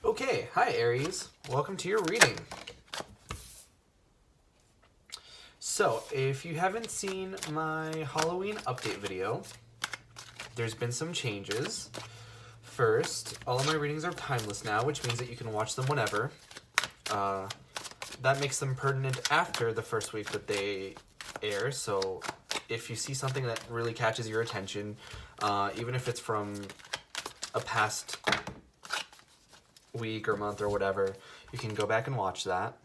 Okay, hi Aries. Welcome to your reading. So, if you haven't seen my Halloween update video, there's been some changes. First, all of my readings are timeless now, which means that you can watch them whenever. That makes them pertinent after the first week that they air, so if you see something that really catches your attention, even if it's from a past week or month or whatever, you can go back and watch that.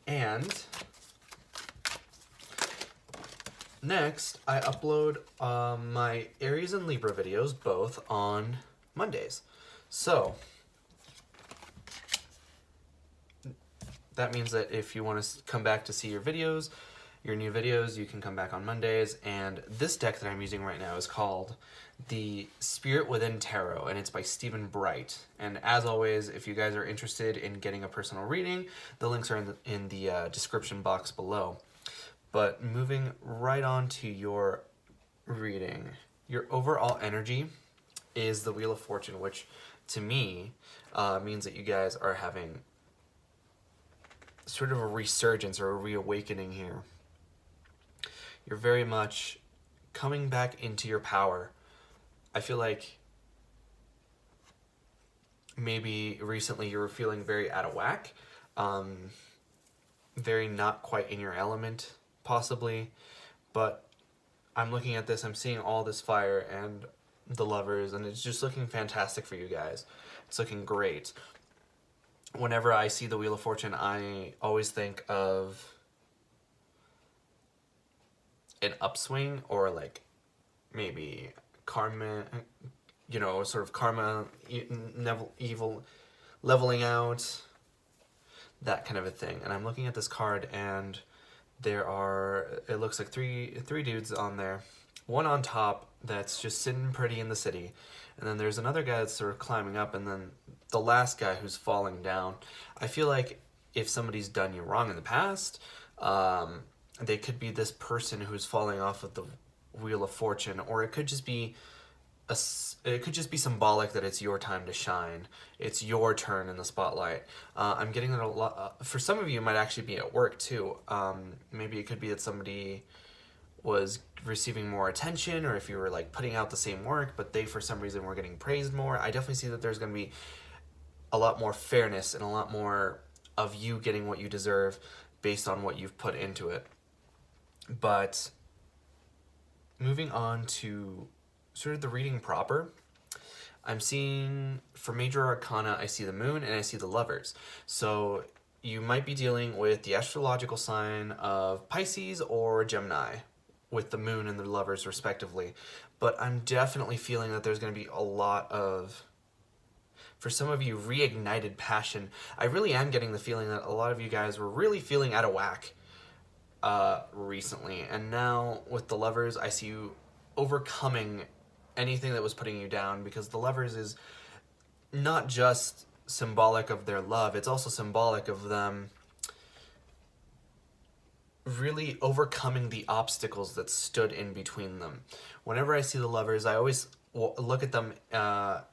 And next, I upload my Aries and Libra videos both on Mondays. So that means that if you want to come back to see your new videos, you can come back on Mondays. And this deck that I'm using right now is called the Spirit Within Tarot, and it's by Stephen Bright. And as always, if you guys are interested in getting a personal reading, the links are in the description box below. But moving right on to your reading, your overall energy is the Wheel of Fortune, which to me means that you guys are having sort of a resurgence or a reawakening here. You're very much coming back into your power. I feel like maybe recently you were feeling very out of whack, very not quite in your element, possibly. But I'm looking at this, I'm seeing all this fire and the Lovers, and it's just looking fantastic for you guys. It's looking great. Whenever I see the Wheel of Fortune, I always think of an upswing, or like maybe karma, sort of karma, evil, leveling out, that kind of a thing. And I'm looking at this card, and it looks like three dudes on there. One on top that's just sitting pretty in the city, and then there's another guy that's sort of climbing up, and then the last guy who's falling down. I feel like if somebody's done you wrong in the past, they could be this person who's falling off of the Wheel of Fortune, or it could just be symbolic that it's your time to shine. It's your turn in the spotlight. I'm getting that a lot. For some of you, it might actually be at work too. Maybe it could be that somebody was receiving more attention, or if you were like putting out the same work, but they for some reason were getting praised more. I definitely see that there's going to be a lot more fairness and a lot more of you getting what you deserve based on what you've put into it. But moving on to sort of the reading proper, I'm seeing for major arcana, I see the Moon and I see the Lovers. So you might be dealing with the astrological sign of Pisces or Gemini, with the Moon and the Lovers respectively. But I'm definitely feeling that there's going to be a lot of, for some of you, reignited passion. I really am getting the feeling that a lot of you guys were really feeling out of whack recently, and now with the Lovers, I see you overcoming anything that was putting you down, because the Lovers is not just symbolic of their love, it's also symbolic of them really overcoming the obstacles that stood in between them. Whenever I see the Lovers, I always look at them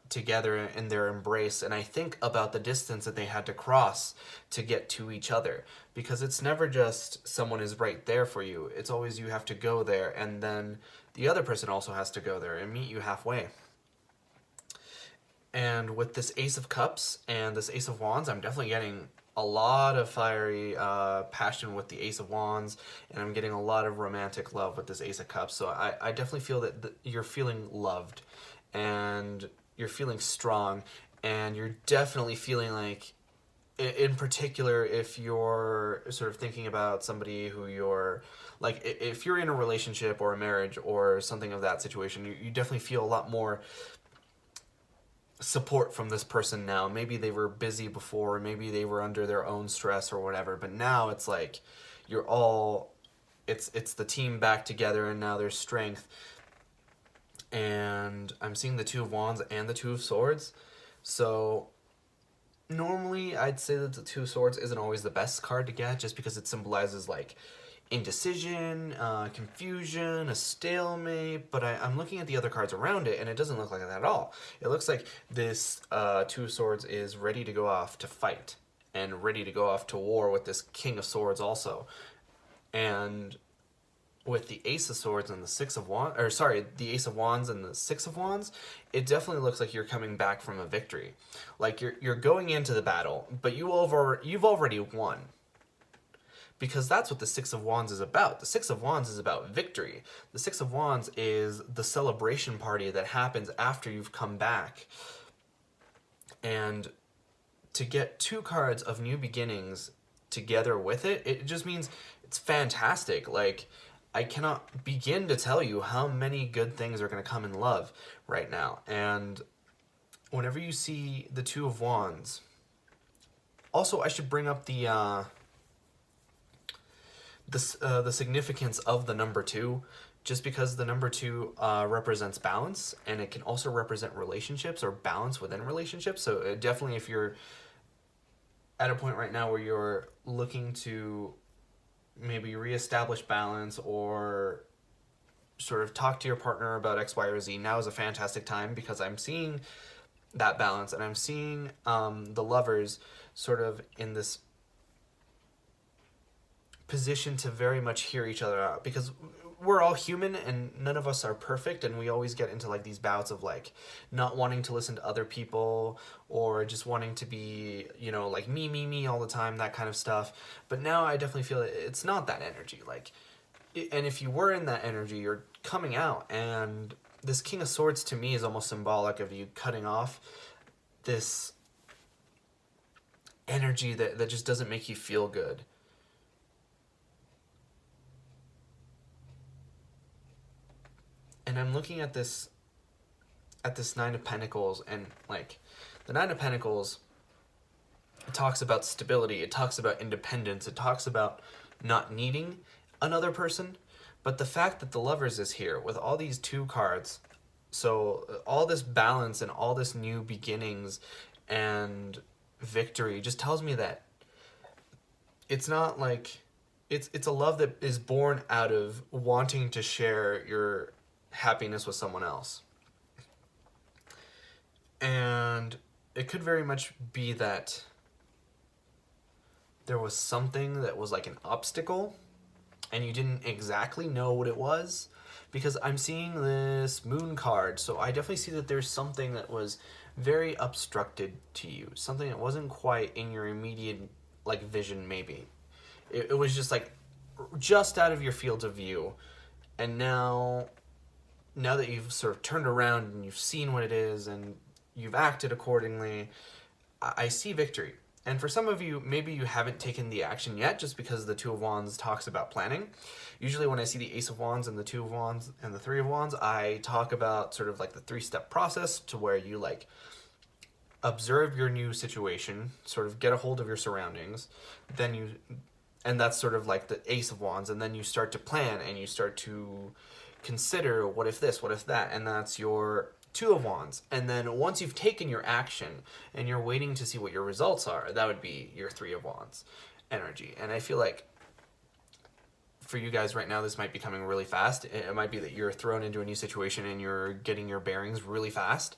together in their embrace, and I think about the distance that they had to cross to get to each other, because it's never just someone is right there for you. It's always you have to go there, and then the other person also has to go there and meet you halfway. And with this Ace of Cups and this Ace of Wands, I'm definitely getting a lot of fiery passion with the Ace of Wands, and I'm getting a lot of romantic love with this Ace of Cups. So I definitely feel that you're feeling loved, and you're feeling strong, and you're definitely feeling like, in particular, if you're sort of thinking about somebody who you're, like, if you're in a relationship or a marriage or something of that situation, you definitely feel a lot more support from this person now. Maybe they were busy before, maybe they were under their own stress or whatever, but now it's like you're all, it's the team back together, and now there's strength. And I'm seeing the Two of Wands and the Two of Swords. So normally I'd say that the Two of Swords isn't always the best card to get, just because it symbolizes like indecision, confusion, a stalemate, but I'm looking at the other cards around it, and it doesn't look like that at all. It looks like this Two of Swords is ready to go off to fight, and ready to go off to war with this King of Swords also. And with the Ace of Swords and the Six of Wands, or sorry, the Ace of Wands and the Six of Wands, it definitely looks like you're coming back from a victory. Like you're going into the battle, but you've already won. Because that's what the Six of Wands is about. The Six of Wands is about victory. The Six of Wands is the celebration party that happens after you've come back. And to get two cards of new beginnings together with it, it just means it's fantastic. Like, I cannot begin to tell you how many good things are going to come in love right now. And whenever you see the Two of Wands, also I should bring up the significance of the number 2, just because the number 2 represents balance, and it can also represent relationships or balance within relationships. So definitely, if you're at a point right now where you're looking to maybe reestablish balance or sort of talk to your partner about X, Y, or Z, now is a fantastic time, because I'm seeing that balance, and I'm seeing the lovers sort of in this position to very much hear each other out, because we're all human and none of us are perfect, and we always get into like these bouts of like not wanting to listen to other people, or just wanting to be, you know, like me all the time, that kind of stuff. But now I definitely feel it's not that energy, like, and if you were in that energy, you're coming out. And this King of Swords to me is almost symbolic of you cutting off this energy that just doesn't make you feel good. And I'm looking at this Nine of Pentacles, and like the Nine of Pentacles, it talks about stability, it talks about independence, it talks about not needing another person. But the fact that the Lovers is here with all these 2 cards, so all this balance and all this new beginnings and victory just tells me that it's not like it's a love that is born out of wanting to share your happiness with someone else. And it could very much be that there was something that was like an obstacle and you didn't exactly know what it was, because I'm seeing this Moon card. So I definitely see that there's something that was very obstructed to you, something that wasn't quite in your immediate like vision. Maybe it was just like just out of your field of view. And now that you've sort of turned around and you've seen what it is and you've acted accordingly, I see victory. And for some of you, maybe you haven't taken the action yet, just because the Two of Wands talks about planning. Usually when I see the Ace of Wands and the Two of Wands and the Three of Wands, I talk about sort of like the 3-step process, to where you like observe your new situation, sort of get a hold of your surroundings, and that's sort of like the Ace of Wands, and then you start to plan and you start to consider, what if this, what if that, and that's your Two of Wands. And then once you've taken your action and you're waiting to see what your results are, that would be your Three of Wands energy. And I feel like for you guys right now, this might be coming really fast. It might be that you're thrown into a new situation and you're getting your bearings really fast.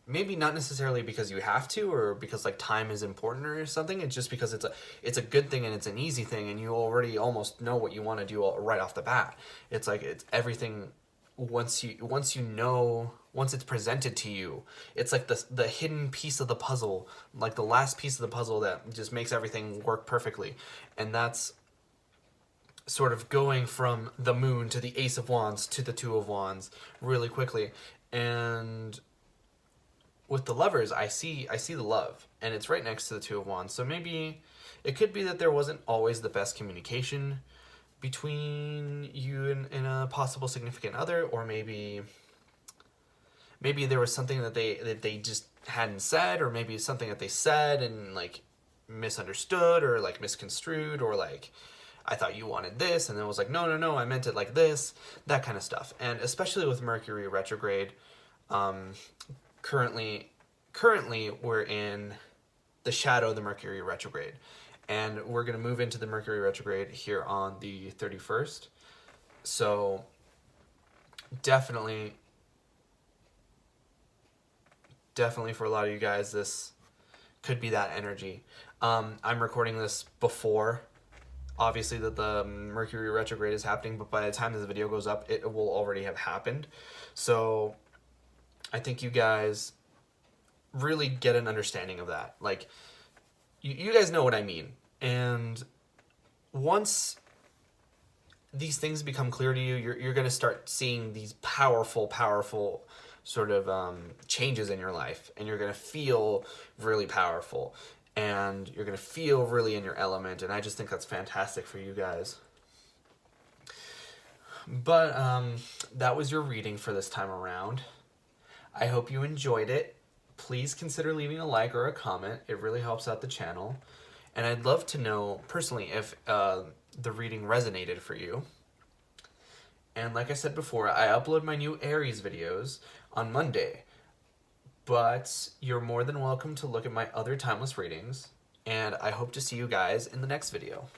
Maybe not necessarily because you have to, or because like time is important or something. It's just because it's a good thing and it's an easy thing, and you already almost know what you want to do right off the bat. It's like it's everything. Once it's presented to you, it's like the hidden piece of the puzzle, like the last piece of the puzzle that just makes everything work perfectly. And that's sort of going from the Moon to the Ace of Wands to the Two of Wands really quickly. And with the Lovers, I see the love, and it's right next to the Two of Wands. So maybe it could be that there wasn't always the best communication between you and a possible significant other, or maybe there was something that they just hadn't said, or maybe something that they said and like misunderstood or like misconstrued, or like, I thought you wanted this, and then it was like, no, I meant it like this, that kind of stuff. And especially with Mercury retrograde, currently we're in the shadow of the Mercury retrograde, And we're going to move into the Mercury retrograde here on the 31st. So definitely for a lot of you guys, this could be that energy. I'm recording this before, obviously, that the Mercury retrograde is happening, but by the time this video goes up, it will already have happened. So I think you guys really get an understanding of that. Like, you guys know what I mean. And once these things become clear to you, you're going to start seeing these powerful sort of changes in your life, and you're going to feel really powerful, and you're going to feel really in your element, and I just think that's fantastic for you guys. But that was your reading for this time around. I hope you enjoyed it. Please consider leaving a like or a comment. It really helps out the channel. And I'd love to know personally if the reading resonated for you. And like I said before, I upload my new Aries videos on Monday. But you're more than welcome to look at my other timeless readings. And I hope to see you guys in the next video.